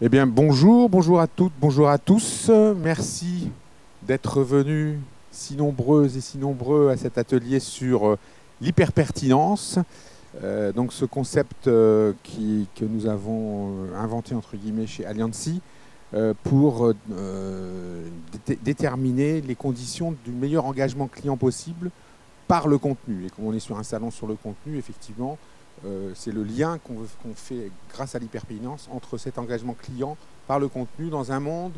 Eh bien, bonjour à toutes, bonjour à tous. Merci d'être venus si nombreuses et si nombreux à cet atelier sur l'hyperpertinence. Donc, ce concept que nous avons inventé, entre guillemets, chez Alliancy pour déterminer les conditions du meilleur engagement client possible par le contenu. Et comme on est sur un salon sur le contenu, effectivement, c'est le lien qu'on fait grâce à l'hyperpertinence entre cet engagement client par le contenu dans un monde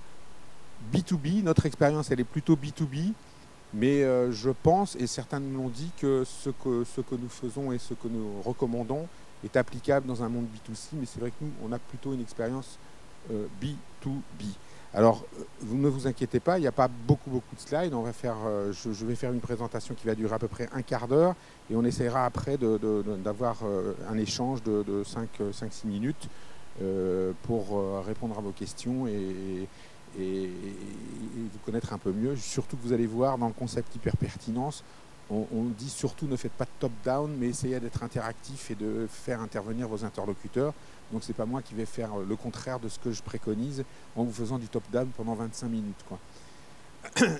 B2B. Notre expérience, elle est plutôt B2B, mais je pense, et certains nous l'ont dit, que ce que nous faisons et ce que nous recommandons est applicable dans un monde B2C, mais c'est vrai que nous, on a plutôt une expérience B2B. Alors, vous ne vous inquiétez pas, il n'y a pas beaucoup de slides. On va faire, je vais faire une présentation qui va durer à peu près un quart d'heure et on essaiera après d'avoir un échange de 5-6 minutes pour répondre à vos questions et vous connaître un peu mieux. Surtout que vous allez voir dans le concept hyperpertinence, on dit surtout ne faites pas de top-down, mais essayez d'être interactif et de faire intervenir vos interlocuteurs. Donc ce n'est pas moi qui vais faire le contraire de ce que je préconise en vous faisant du top-down pendant 25 minutes, quoi.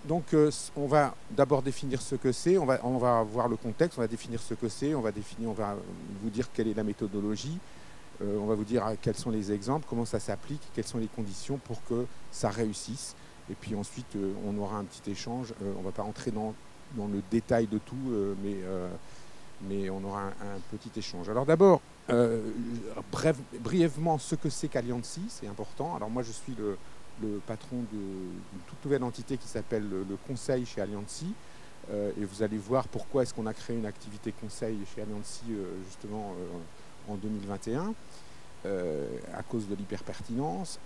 Donc on va d'abord définir ce que c'est, on va voir le contexte, on va définir ce que c'est, on va vous dire quelle est la méthodologie, on va vous dire quels sont les exemples, comment ça s'applique, quelles sont les conditions pour que ça réussisse. Et puis ensuite on aura un petit échange, on ne va pas entrer dans le détail de tout, mais on aura un petit échange. Alors d'abord, brièvement, ce que c'est qu'Alliancy, c'est important. Alors moi, je suis le patron d'une toute nouvelle entité qui s'appelle le Conseil chez Alliancy. Et vous allez voir pourquoi est-ce qu'on a créé une activité conseil chez Alliancy justement en 2021. À cause de l'hyperpertinence.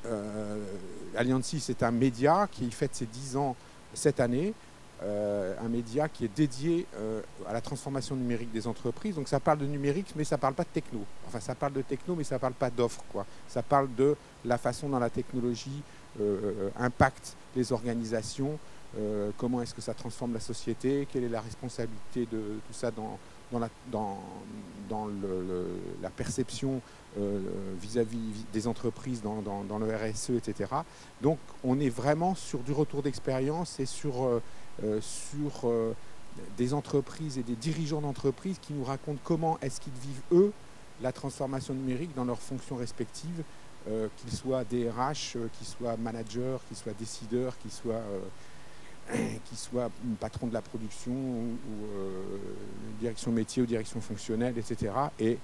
Alliancy, c'est un média qui fête ses 10 ans cette année. Un média qui est dédié à la transformation numérique des entreprises. Donc ça parle de numérique, mais ça ne parle pas de techno. Enfin, ça parle de techno, mais ça ne parle pas d'offres, quoi. Ça parle de la façon dont la technologie impacte les organisations, comment est-ce que ça transforme la société, quelle est la responsabilité de tout ça dans la perception vis-à-vis des entreprises, dans le RSE, etc. Donc on est vraiment sur du retour d'expérience et sur des entreprises et des dirigeants d'entreprises qui nous racontent comment est-ce qu'ils vivent, eux, la transformation numérique dans leurs fonctions respectives, qu'ils soient DRH, qu'ils soient managers, qu'ils soient décideurs, qu'ils soient patrons de la production ou direction métier ou direction fonctionnelle, etc. Et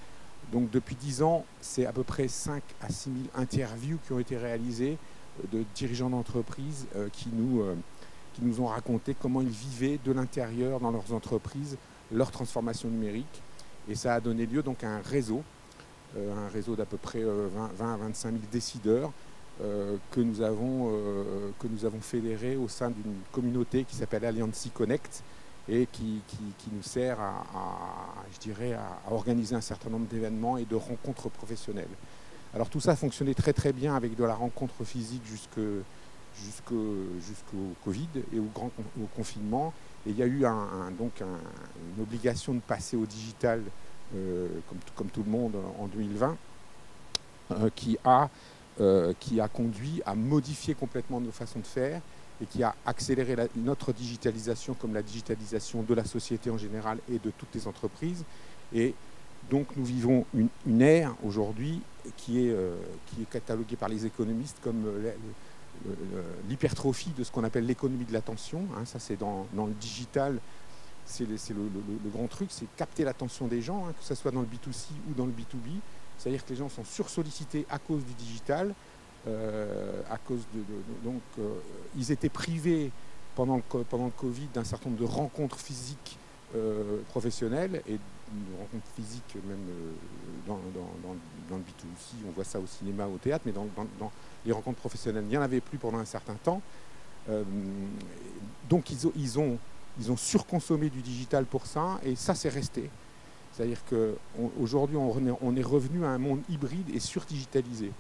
donc depuis 10 ans, c'est à peu près 5 à 6 000 interviews qui ont été réalisées de dirigeants d'entreprises qui nous ont raconté comment ils vivaient de l'intérieur dans leurs entreprises leur transformation numérique. Et ça a donné lieu donc à un réseau d'à peu près 20 à 25 000 décideurs que nous avons fédérés au sein d'une communauté qui s'appelle Alliancy Connect et qui nous sert à organiser un certain nombre d'événements et de rencontres professionnelles. Alors tout ça fonctionnait très très bien avec de la rencontre physique jusqu'au Covid et au confinement. Et il y a eu une obligation de passer au digital, comme tout le monde, en 2020, qui a conduit à modifier complètement nos façons de faire et qui a accéléré notre digitalisation comme la digitalisation de la société en général et de toutes les entreprises. Et donc nous vivons une ère aujourd'hui qui est cataloguée par les économistes comme l'hypertrophie de ce qu'on appelle l'économie de l'attention. Ça, c'est dans le digital, c'est le grand truc, c'est capter l'attention des gens, que ce soit dans le B2C ou dans le B2B. C'est-à-dire que les gens sont sursollicités à cause du digital, donc ils étaient privés pendant le Covid d'un certain nombre de rencontres physiques professionnelles et de rencontres physiques même dans le B2C. On voit ça au cinéma, au théâtre, mais dans les rencontres professionnelles, il n'y en avait plus pendant un certain temps. Donc ils ont surconsommé du digital pour ça, et ça, c'est resté. C'est-à-dire qu'aujourd'hui, on est revenu à un monde hybride et surdigitalisé.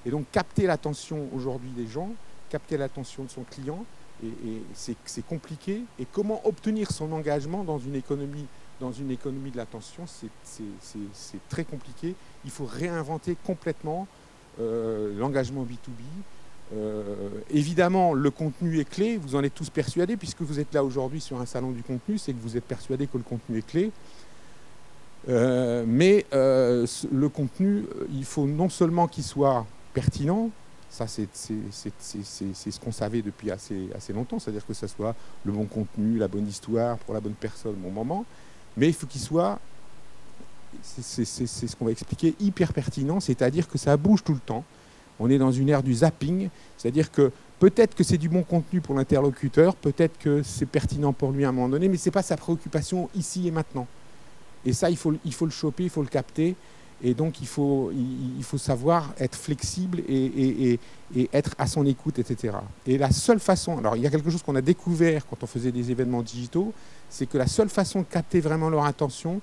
Et donc, capter l'attention aujourd'hui des gens, capter l'attention de son client, et c'est compliqué. Et comment obtenir son engagement dans une économie de l'attention, c'est très compliqué. Il faut réinventer complètement l'engagement B2B. Évidemment, le contenu est clé, vous en êtes tous persuadés, puisque vous êtes là aujourd'hui sur un salon du contenu, c'est que vous êtes persuadés que le contenu est clé. Mais le contenu, il faut non seulement qu'il soit pertinent, ça c'est ce qu'on savait depuis assez longtemps, c'est-à-dire que ça soit le bon contenu, la bonne histoire, pour la bonne personne, bon moment, mais il faut qu'il soit, c'est ce qu'on va expliquer, hyper pertinent, c'est-à-dire que ça bouge tout le temps. On est dans une ère du zapping, c'est-à-dire que peut-être que c'est du bon contenu pour l'interlocuteur, peut-être que c'est pertinent pour lui à un moment donné, mais ce n'est pas sa préoccupation ici et maintenant. Et ça, il faut le choper, il faut le capter. Et donc, il faut savoir être flexible et être à son écoute, etc. Et la seule façon... Alors, il y a quelque chose qu'on a découvert quand on faisait des événements digitaux, c'est que la seule façon de capter vraiment leur attention,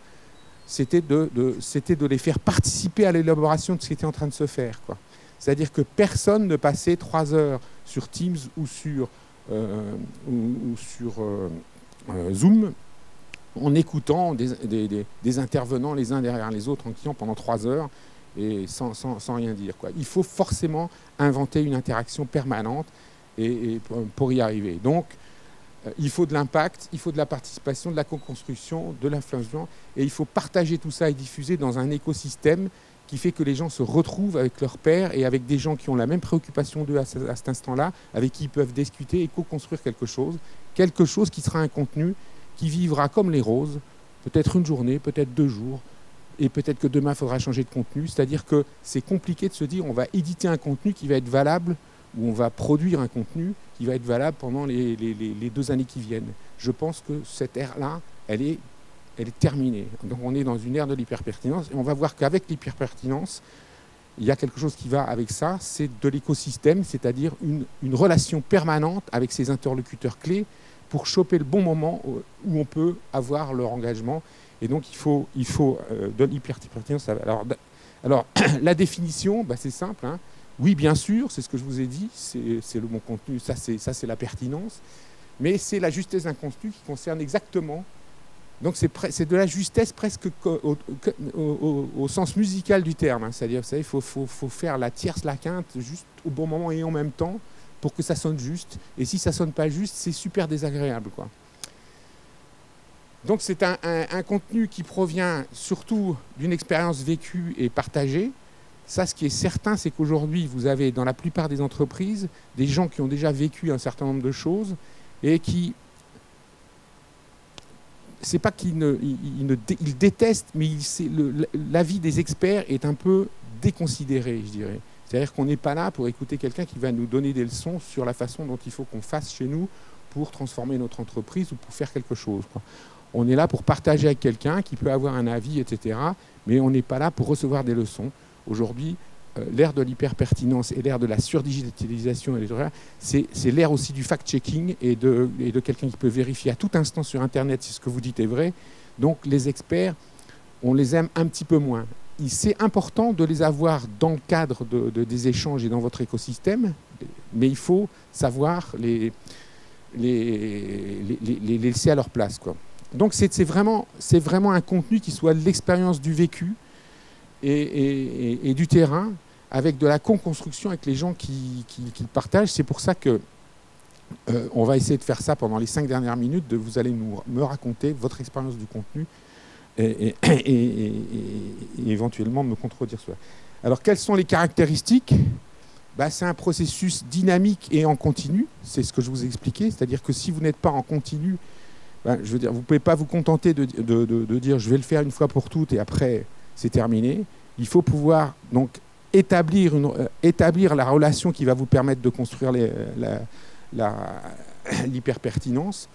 c'était de les faire participer à l'élaboration de ce qui était en train de se faire, quoi. C'est-à-dire que personne ne passait 3 heures sur Teams ou sur Zoom en écoutant des intervenants les uns derrière les autres en client pendant 3 heures et sans rien dire, quoi. Il faut forcément inventer une interaction permanente pour y arriver. Donc, il faut de l'impact, il faut de la participation, de la co-construction, de l'influence, et il faut partager tout ça et diffuser dans un écosystème qui fait que les gens se retrouvent avec leurs pairs et avec des gens qui ont la même préoccupation d'eux à cet instant-là, avec qui ils peuvent discuter et co-construire quelque chose qui sera un contenu qui vivra comme les roses, peut-être une journée, peut-être 2 jours, et peut-être que demain, il faudra changer de contenu. C'est-à-dire que c'est compliqué de se dire on va éditer un contenu qui va être valable, ou on va produire un contenu qui va être valable pendant les 2 années qui viennent. Je pense que cette ère-là, elle est terminée. Donc on est dans une ère de l'hyperpertinence, et on va voir qu'avec l'hyperpertinence, il y a quelque chose qui va avec ça, c'est de l'écosystème, c'est-à-dire une relation permanente avec ses interlocuteurs clés pour choper le bon moment où on peut avoir leur engagement. Et donc il faut de l'hyperpertinence. Alors la définition, bah, c'est simple, hein. Oui, bien sûr, c'est ce que je vous ai dit, c'est le bon contenu, ça c'est la pertinence, mais c'est la justesse d'un contenu qui concerne exactement. Donc c'est de la justesse presque au sens musical du terme, hein. C'est-à-dire, vous savez, il faut faire la tierce, la quinte, juste au bon moment et en même temps, pour que ça sonne juste. Et si ça sonne pas juste, c'est super désagréable, quoi. Donc c'est un contenu qui provient surtout d'une expérience vécue et partagée. Ça, ce qui est certain, c'est qu'aujourd'hui, vous avez dans la plupart des entreprises des gens qui ont déjà vécu un certain nombre de choses et qui... C'est pas qu'ils ils détestent, mais l'avis des experts est un peu déconsidéré, je dirais. C'est-à-dire qu'on n'est pas là pour écouter quelqu'un qui va nous donner des leçons sur la façon dont il faut qu'on fasse chez nous pour transformer notre entreprise ou pour faire quelque chose, quoi. On est là pour partager avec quelqu'un qui peut avoir un avis, etc. Mais on n'est pas là pour recevoir des leçons. Aujourd'hui, l'ère de l'hyperpertinence et l'ère de la surdigitalisation, c'est l'ère aussi du fact-checking et de quelqu'un qui peut vérifier à tout instant sur Internet si ce que vous dites est vrai. Donc les experts, on les aime un petit peu moins. C'est important de les avoir dans le cadre des échanges et dans votre écosystème, mais il faut savoir les laisser à leur place, quoi. Donc c'est vraiment un contenu qui soit l'expérience du vécu et du terrain, avec de la co-construction avec les gens qui partagent. C'est pour ça que on va essayer de faire ça pendant les 5 dernières minutes. Vous allez me raconter votre expérience du contenu et éventuellement me contredire cela. Alors, quelles sont les caractéristiques? Bah, c'est un processus dynamique et en continu. C'est ce que je vous ai expliqué. C'est-à-dire que si vous n'êtes pas en continu, bah, je veux dire, vous ne pouvez pas vous contenter de dire je vais le faire une fois pour toutes et après c'est terminé. Il faut pouvoir donc établir la relation qui va vous permettre de construire l'hyperpertinence.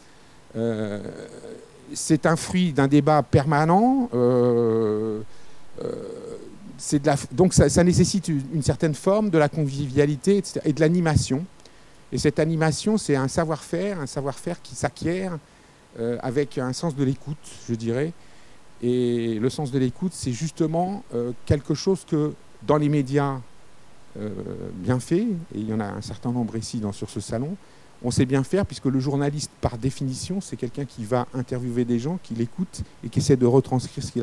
C'est un fruit d'un débat permanent. Donc ça nécessite une certaine forme de la convivialité, etc., et de l'animation. Et cette animation, c'est un savoir-faire qui s'acquiert avec un sens de l'écoute, je dirais. Et le sens de l'écoute, c'est justement quelque chose que dans les médias bien fait, et il y en a un certain nombre ici sur ce salon, on sait bien faire, puisque le journaliste, par définition, c'est quelqu'un qui va interviewer des gens, qui l'écoute et qui essaie de retranscrire ce qu'il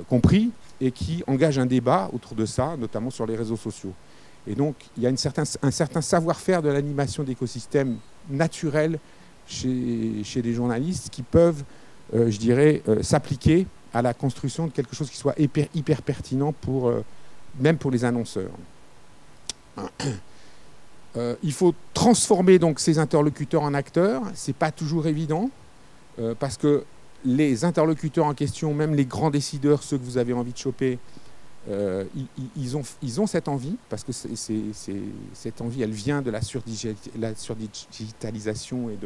compris et qui engage un débat autour de ça, notamment sur les réseaux sociaux. Et donc, il y a un certain savoir-faire de l'animation d'écosystèmes naturels chez des journalistes qui peuvent, je dirais, s'appliquer à la construction de quelque chose qui soit hyper pertinent même pour les annonceurs. Il faut transformer donc ces interlocuteurs en acteurs. Ce n'est pas toujours évident, parce que les interlocuteurs en question, même les grands décideurs, ceux que vous avez envie de choper, ils ont cette envie, parce que cette envie, elle vient de la surdigitalisation et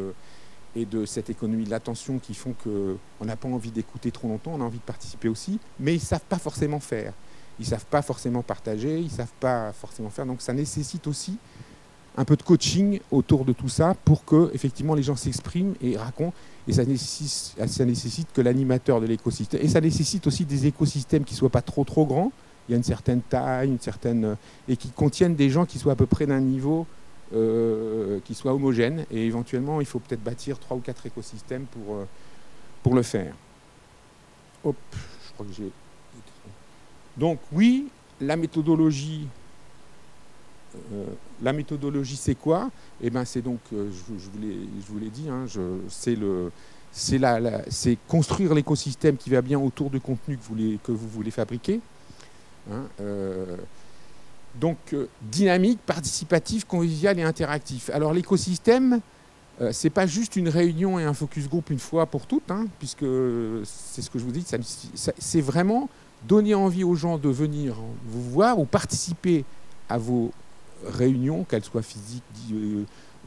de cette économie de l'attention qui font qu'on n'a pas envie d'écouter trop longtemps, on a envie de participer aussi, mais ils ne savent pas forcément faire. Ils ne savent pas forcément partager, ils ne savent pas forcément faire. Donc ça nécessite aussi un peu de coaching autour de tout ça pour que effectivement les gens s'expriment et racontent. Et ça nécessite que l'animateur de l'écosystème, et ça nécessite aussi des écosystèmes qui ne soient pas trop grands. Il y a une certaine taille, et qui contiennent des gens qui soient à peu près d'un niveau qui soit homogène. Et éventuellement, il faut peut-être bâtir 3 ou 4 écosystèmes pour le faire. Hop, je crois que j'ai... Donc oui, la méthodologie, c'est quoi? Eh ben, c'est donc, je vous l'ai dit, hein, c'est construire l'écosystème qui va bien autour du contenu que vous voulez fabriquer. Hein, donc, dynamique, participatif, convivial et interactif. Alors, l'écosystème, c'est pas juste une réunion et un focus group une fois pour toutes, hein, puisque c'est ce que je vous dis, c'est vraiment donner envie aux gens de venir vous voir ou participer à vos réunions, qu'elles soient physiques,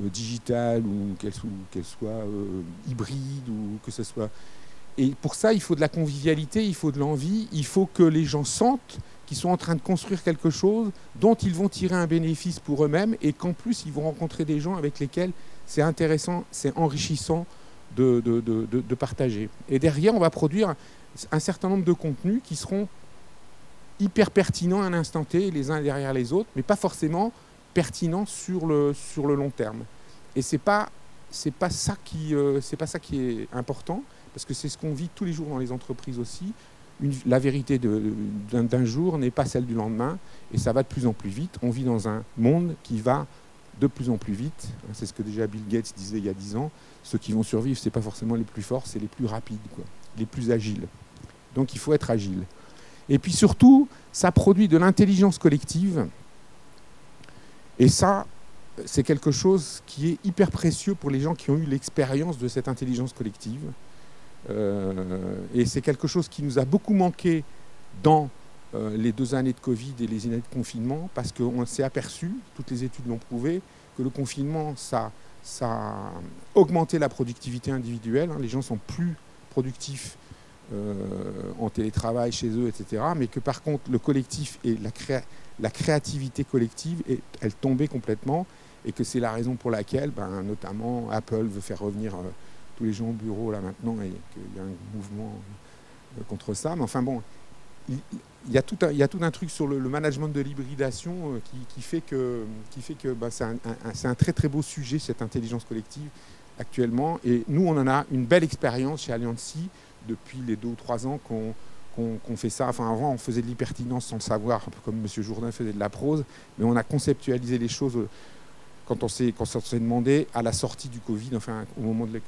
digitales ou qu'elles soient hybrides ou que ce soit. Et pour ça, il faut de la convivialité, il faut de l'envie, il faut que les gens sentent qu'ils sont en train de construire quelque chose dont ils vont tirer un bénéfice pour eux-mêmes et qu'en plus, ils vont rencontrer des gens avec lesquels c'est intéressant, c'est enrichissant de partager. Et derrière, on va produire un certain nombre de contenus qui seront hyper pertinents à un instant T, les uns derrière les autres, mais pas forcément pertinents sur le long terme. Et c'est pas ça qui est important, parce que c'est ce qu'on vit tous les jours dans les entreprises aussi. La vérité d'un jour n'est pas celle du lendemain, et ça va de plus en plus vite. On vit dans un monde qui va de plus en plus vite. C'est ce que déjà Bill Gates disait il y a 10 ans. Ceux qui vont survivre, ce n'est pas forcément les plus forts, c'est les plus rapides, quoi, les plus agiles. Donc il faut être agile. Et puis surtout, ça produit de l'intelligence collective. Et ça, c'est quelque chose qui est hyper précieux pour les gens qui ont eu l'expérience de cette intelligence collective. Et c'est quelque chose qui nous a beaucoup manqué dans les 2 années de Covid et les années de confinement, parce qu'on s'est aperçu, toutes les études l'ont prouvé, que le confinement, ça a augmenté la productivité individuelle. Hein, les gens sont plus productifs en télétravail chez eux, etc. Mais que par contre, le collectif et la créativité collective, elle tombait complètement, et que c'est la raison pour laquelle, notamment, Apple veut faire revenir tous les gens au bureau là maintenant, et qu'il y a un mouvement contre ça. Mais enfin bon, il y a tout un truc sur le management de l'hybridation qui fait que c'est un très beau sujet, cette intelligence collective actuellement. Et nous, on en a une belle expérience chez Alliancy depuis les 2 ou 3 ans qu'on fait ça. Enfin, avant, on faisait de l'hypertinence sans le savoir, un peu comme M. Jourdain faisait de la prose, mais on a conceptualisé les choses quand on s'est demandé à la sortie du Covid, enfin au moment de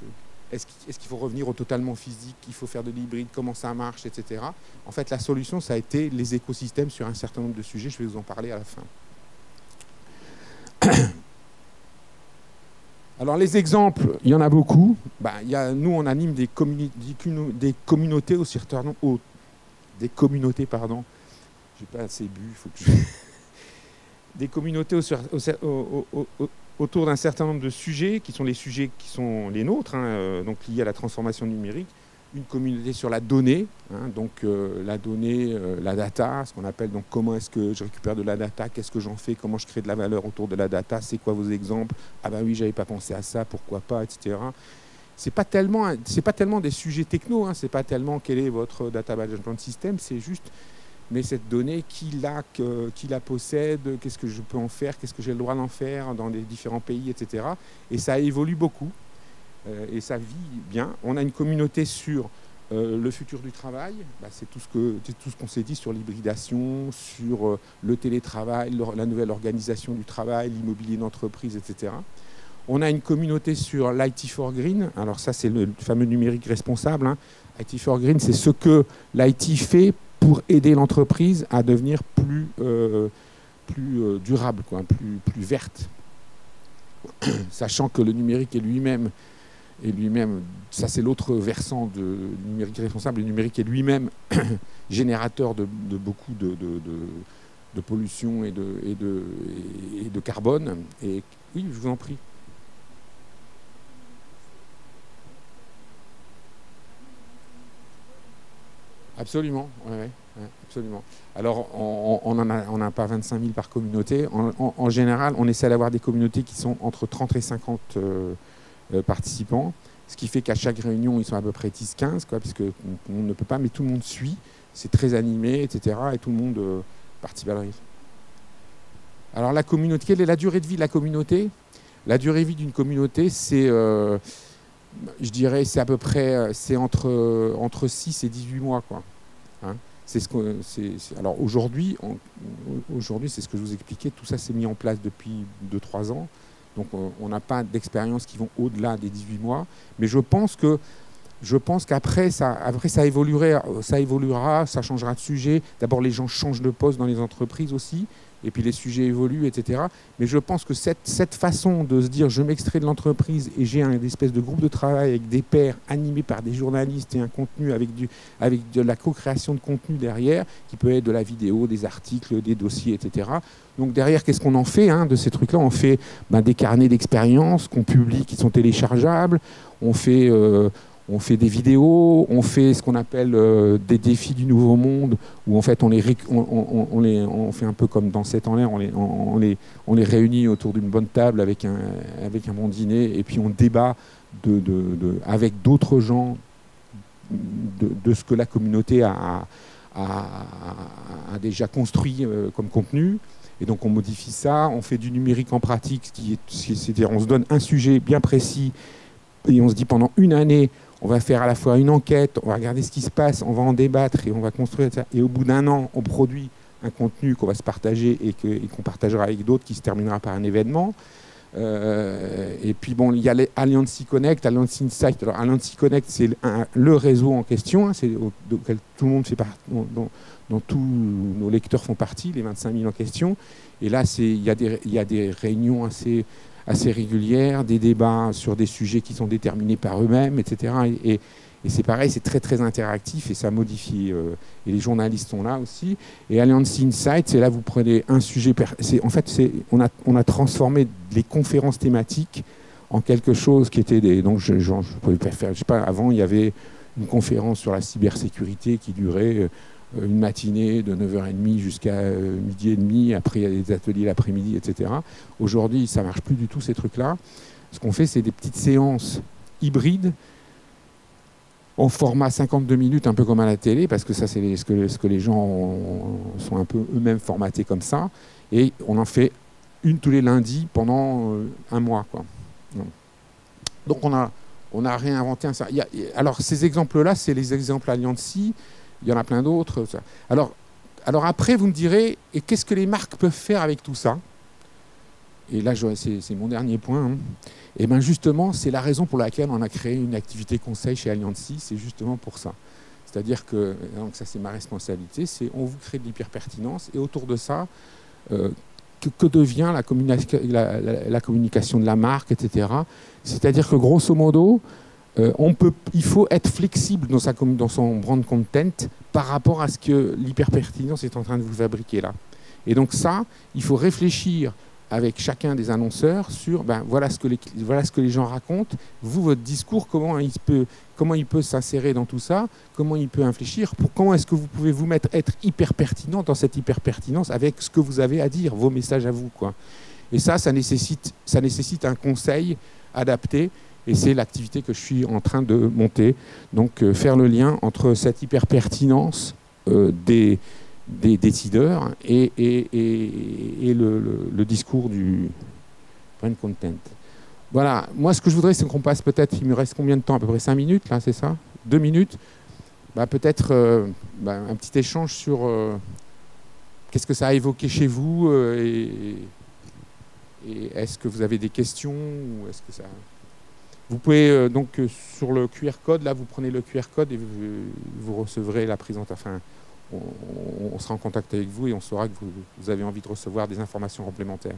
est-ce qu'il faut revenir au totalement physique, il faut faire de l'hybride, comment ça marche, etc. En fait, la solution, ça a été les écosystèmes sur un certain nombre de sujets. Je vais vous en parler à la fin. Alors, les exemples, il y en a beaucoup. Nous, on anime des communautés au certain nombre... Des communautés, pardon. J'ai pas assez bu, il faut que je... Des communautés autour d'un certain nombre de sujets, qui sont les sujets qui sont les nôtres, hein, donc liés à la transformation numérique. Une communauté sur la donnée, hein, donc la donnée, la data, ce qu'on appelle donc comment est-ce que je récupère de la data, qu'est-ce que j'en fais, comment je crée de la valeur autour de la data, c'est quoi vos exemples, ah ben oui, j'avais pas pensé à ça, pourquoi pas, etc. C'est pas tellement des sujets techno, hein, c'est pas tellement quel est votre data management system, c'est juste mais cette donnée, qui la possède, qu'est-ce que je peux en faire, qu'est-ce que j'ai le droit d'en faire dans les différents pays, etc. Et ça évolue beaucoup, et ça vit bien. On a une communauté sur Le futur du travail, c'est tout ce qu'on s'est dit sur l'hybridation, sur le télétravail, la nouvelle organisation du travail, l'immobilier d'entreprise, etc. On a une communauté sur l'IT for Green. Alors ça, c'est le fameux numérique responsable. Hein. IT for Green, c'est ce que l'IT fait pour aider l'entreprise à devenir plus durable, quoi, plus verte. Sachant que le numérique est lui-même, ça c'est l'autre versant du numérique responsable, le numérique est lui-même générateur de beaucoup de pollution et de carbone. Et oui, je vous en prie. Absolument, ouais, absolument. Alors, on n'a pas 25 000 par communauté. En général, on essaie d'avoir des communautés qui sont entre 30 et 50 participants, ce qui fait qu'à chaque réunion, ils sont à peu près 10-15, puisque on ne peut pas, mais tout le monde suit, c'est très animé, etc., et tout le monde participe à la réunion. Alors, la communauté, quelle est la durée de vie de la communauté? La durée de vie d'une communauté, c'est... je dirais, c'est à peu près, c'est entre 6 et 18 mois, quoi. Hein, alors aujourd'hui, c'est ce que je vous expliquais, tout ça s'est mis en place depuis 2-3 ans, donc on n'a pas d'expérience qui vont au-delà des 18 mois, mais je pense qu'après ça évoluera, ça changera de sujet. D'abord, les gens changent de poste dans les entreprises aussi, et puis les sujets évoluent, etc. Mais je pense que cette façon de se dire je m'extrais de l'entreprise et j'ai une espèce de groupe de travail avec des pairs animés par des journalistes et un contenu avec de la co-création de contenu derrière, qui peut être de la vidéo, des articles, des dossiers, etc. Donc derrière, qu'est-ce qu'on en fait de ces trucs-là? On fait des carnets d'expérience qu'on publie, qui sont téléchargeables. On fait des vidéos, on fait ce qu'on appelle des défis du nouveau monde, où en fait on fait un peu comme dans 7 en l'air, on les réunit autour d'une bonne table avec un bon dîner, et puis on débat avec d'autres gens de ce que la communauté a déjà construit comme contenu. Et donc on modifie ça, on fait du numérique en pratique, c'est-à-dire on se donne un sujet bien précis, et on se dit pendant une année, on va faire à la fois une enquête, on va regarder ce qui se passe, on va en débattre et on va construire ça. Et au bout d'un an, on produit un contenu qu'on va se partager et qu'on partagera avec d'autres, qui se terminera par un événement. Et puis bon, il y a les Alliancy Connect, Alliancy Insight. Alors Alliancy Connect, c'est le réseau en question, hein, auquel tout le monde fait partie, dont tous nos lecteurs font partie, les 25 000 en question. Et là, il y a des réunions assez régulières, des débats sur des sujets qui sont déterminés par eux-mêmes, etc. Et c'est pareil, c'est très très interactif et ça modifie. Et les journalistes sont là aussi. Et Allianz Insight, c'est là vous prenez un sujet. En fait, on a transformé les conférences thématiques en quelque chose qui était des. Donc, je pouvais pas faire. Je sais pas. Avant, il y avait une conférence sur la cybersécurité qui durait une matinée de 9h30 jusqu'à midi et demi. Après, il y a des ateliers l'après-midi, etc. Aujourd'hui, ça ne marche plus du tout, ces trucs-là. Ce qu'on fait, c'est des petites séances hybrides en format 52 minutes, un peu comme à la télé, parce que ça, c'est ce que les gens sont un peu eux-mêmes formatés comme ça. Et on en fait une tous les lundis pendant un mois, quoi. Donc, on a réinventé ça. Alors, ces exemples-là, c'est les exemples Alliancy. Il y en a plein d'autres. Alors après, vous me direz, et qu'est-ce que les marques peuvent faire avec tout ça? Et là, c'est mon dernier point. Hein. Et bien justement, c'est la raison pour laquelle on a créé une activité conseil chez Alliancy. C'est justement pour ça. C'est-à-dire que, donc ça c'est ma responsabilité, c'est on vous crée de l'hyperpertinence et autour de ça, que devient la communication de la marque, etc. C'est-à-dire que grosso modo, il faut être flexible dans son brand content par rapport à ce que l'hyperpertinence est en train de vous fabriquer là. Et donc ça, il faut réfléchir avec chacun des annonceurs sur voilà ce que les gens racontent. Vous, votre discours, comment il peut s'insérer dans tout ça, comment il peut infléchir, comment est-ce que vous pouvez être hyper pertinent dans cette hyperpertinence avec ce que vous avez à dire, vos messages à vous, quoi. Et ça nécessite un conseil adapté. Et c'est l'activité que je suis en train de monter. Donc, faire le lien entre cette hyper-pertinence des décideurs et le discours du brand content. Voilà. Moi, ce que je voudrais, c'est qu'on passe peut-être, il me reste combien de temps? À peu près 5 minutes, là, c'est ça? 2 minutes. Peut-être un petit échange sur qu'est-ce que ça a évoqué chez vous et est-ce que vous avez des questions ou est-ce que ça... Vous pouvez donc sur le QR code, là vous prenez le QR code et vous recevrez la présentation. Enfin, on sera en contact avec vous et on saura que vous avez envie de recevoir des informations complémentaires.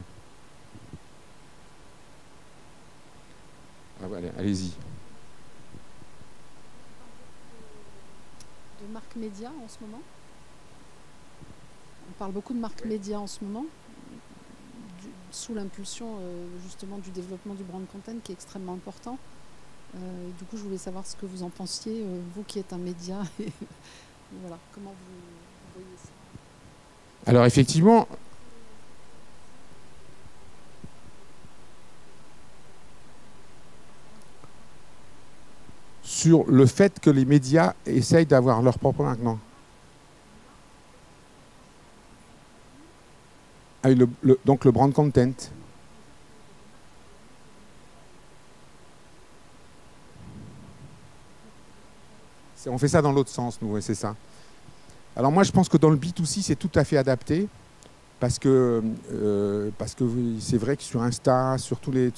Ah, voilà, allez-y. De marques médias en ce moment. On parle beaucoup de marques médias en ce moment, sous l'impulsion justement du développement du brand content qui est extrêmement important. Du coup, je voulais savoir ce que vous en pensiez, vous qui êtes un média, et voilà, comment vous voyez ça. Alors effectivement, sur le fait que les médias essayent d'avoir leur propre marque, non. Ah, donc le brand content. On fait ça dans l'autre sens, nous, c'est ça. Alors moi, je pense que dans le B2C, c'est tout à fait adapté, parce que c'est vrai que sur Insta, sur tous les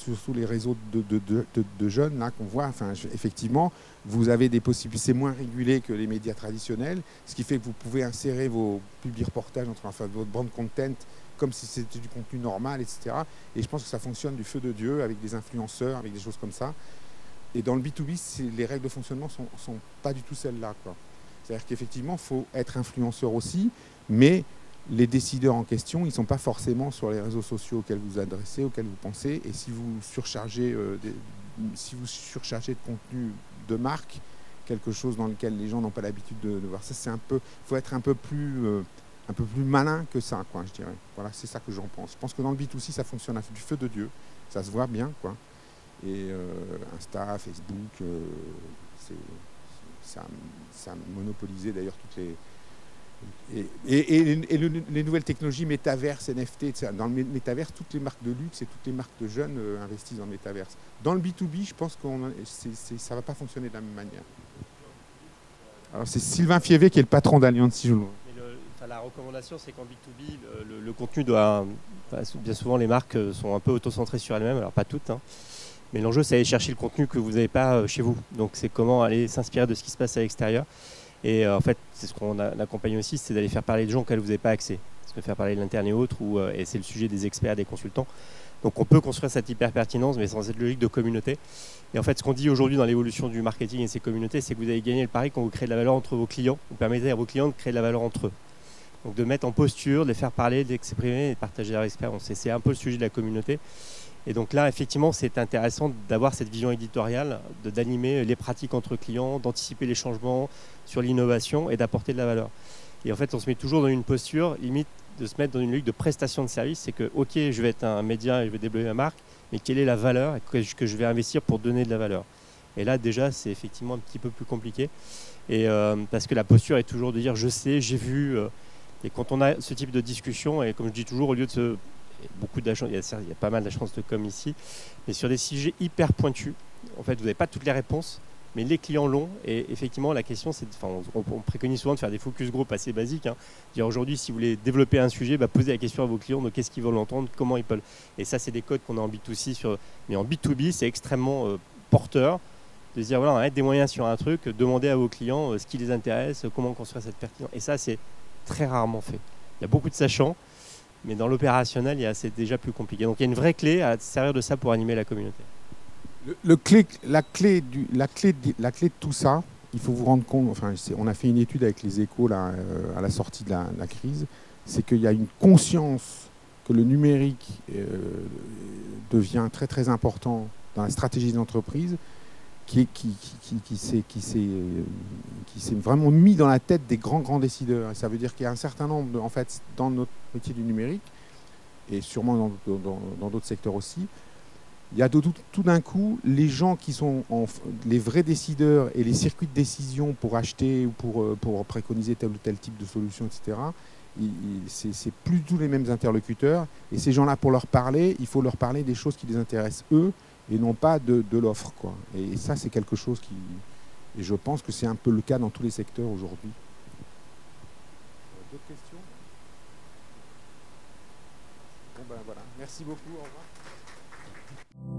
réseaux de jeunes là qu'on voit, enfin, effectivement, vous avez des possibilités, c'est moins régulé que les médias traditionnels, ce qui fait que vous pouvez insérer vos publi-reportages, enfin votre brand content, comme si c'était du contenu normal, etc. Et je pense que ça fonctionne du feu de Dieu, avec des influenceurs, avec des choses comme ça. Et dans le B2B, les règles de fonctionnement sont pas du tout celles-là, quoi. C'est-à-dire qu'effectivement, il faut être influenceur aussi, mais les décideurs en question, ils ne sont pas forcément sur les réseaux sociaux auxquels vous adressez, auxquels vous pensez. Et si vous surchargez, de contenu de marque, quelque chose dans lequel les gens n'ont pas l'habitude de voir ça, c'est un peu, faut être un peu plus malin que ça, quoi, je dirais. Voilà, c'est ça que j'en pense. Je pense que dans le B2C, ça fonctionne du feu de Dieu. Ça se voit bien, quoi. Et Insta, Facebook, ça a monopolisé d'ailleurs toutes les... Et les nouvelles technologies, métaverse, NFT, etc. Dans le métaverse, toutes les marques de luxe et toutes les marques de jeunes investissent dans le métaverse. Dans le B2B, je pense que ça ne va pas fonctionner de la même manière. Alors c'est Sylvain Fievé qui est le patron d'Alliance, si je le vois. La recommandation, c'est qu'en B2B, le contenu doit... bien souvent, les marques sont un peu auto-centrées sur elles-mêmes, alors pas toutes, hein. Mais l'enjeu, c'est aller chercher le contenu que vous n'avez pas chez vous. Donc, c'est comment aller s'inspirer de ce qui se passe à l'extérieur. Et en fait, c'est ce qu'on accompagne aussi, c'est d'aller faire parler de gens auxquels vous n'avez pas accès. Parce que faire parler de l'interne et autres, et c'est le sujet des experts, des consultants. Donc, on peut construire cette hyper-pertinence, mais sans cette logique de communauté. Et en fait, ce qu'on dit aujourd'hui dans l'évolution du marketing et de ces communautés, c'est que vous avez gagné le pari quand vous créez de la valeur entre vos clients. Vous permettez à vos clients de créer de la valeur entre eux. Donc, de mettre en posture, de les faire parler, de l'exprimer et de partager leur expérience. C'est un peu le sujet de la communauté. Et donc là, effectivement, c'est intéressant d'avoir cette vision éditoriale, d'animer les pratiques entre clients, d'anticiper les changements sur l'innovation et d'apporter de la valeur. Et en fait, on se met toujours dans une posture, limite, de se mettre dans une logique de prestation de service. C'est que, ok, je vais être un média et je vais développer ma marque, mais quelle est la valeur que je vais investir pour donner de la valeur? Et là, déjà, c'est effectivement un petit peu plus compliqué. Et parce que la posture est toujours de dire, je sais, j'ai vu. Et quand on a ce type de discussion, et comme je dis toujours, au lieu de se... Beaucoup d'agents, il y a pas mal d'agences de com ici, mais sur des sujets hyper pointus. En fait, vous n'avez pas toutes les réponses, mais les clients l'ont. Et effectivement, la question, c'est, on préconise souvent de faire des focus group assez basiques. Hein. Dire aujourd'hui, si vous voulez développer un sujet, posez la question à vos clients de qu'est-ce qu'ils veulent entendre, comment ils peuvent. Et ça, c'est des codes qu'on a en B2C, mais en B2B, c'est extrêmement porteur de se dire voilà, on va mettre des moyens sur un truc, demander à vos clients ce qui les intéresse, comment construire cette pertinence. Et ça, c'est très rarement fait. Il y a beaucoup de sachants. Mais dans l'opérationnel, c'est déjà plus compliqué. Donc il y a une vraie clé à servir de ça pour animer la communauté. La clé de tout ça, il faut vous rendre compte, enfin, on a fait une étude avec les Échos là, à la sortie de la crise, c'est qu'il y a une conscience que le numérique devient très très important dans la stratégie des entreprises, qui s'est vraiment mis dans la tête des grands décideurs. Et ça veut dire qu'il y a un certain nombre, en fait, dans notre métier du numérique, et sûrement dans d'autres secteurs aussi, il y a tout d'un coup, les gens qui sont les vrais décideurs et les circuits de décision pour acheter ou pour préconiser tel ou tel type de solution, etc., c'est plus tous les mêmes interlocuteurs. Et ces gens-là, pour leur parler, il faut leur parler des choses qui les intéressent eux, et non pas de l'offre, quoi. Et ça, c'est quelque chose Et je pense que c'est un peu le cas dans tous les secteurs aujourd'hui. D'autres questions? Bon ben voilà, merci beaucoup, au revoir.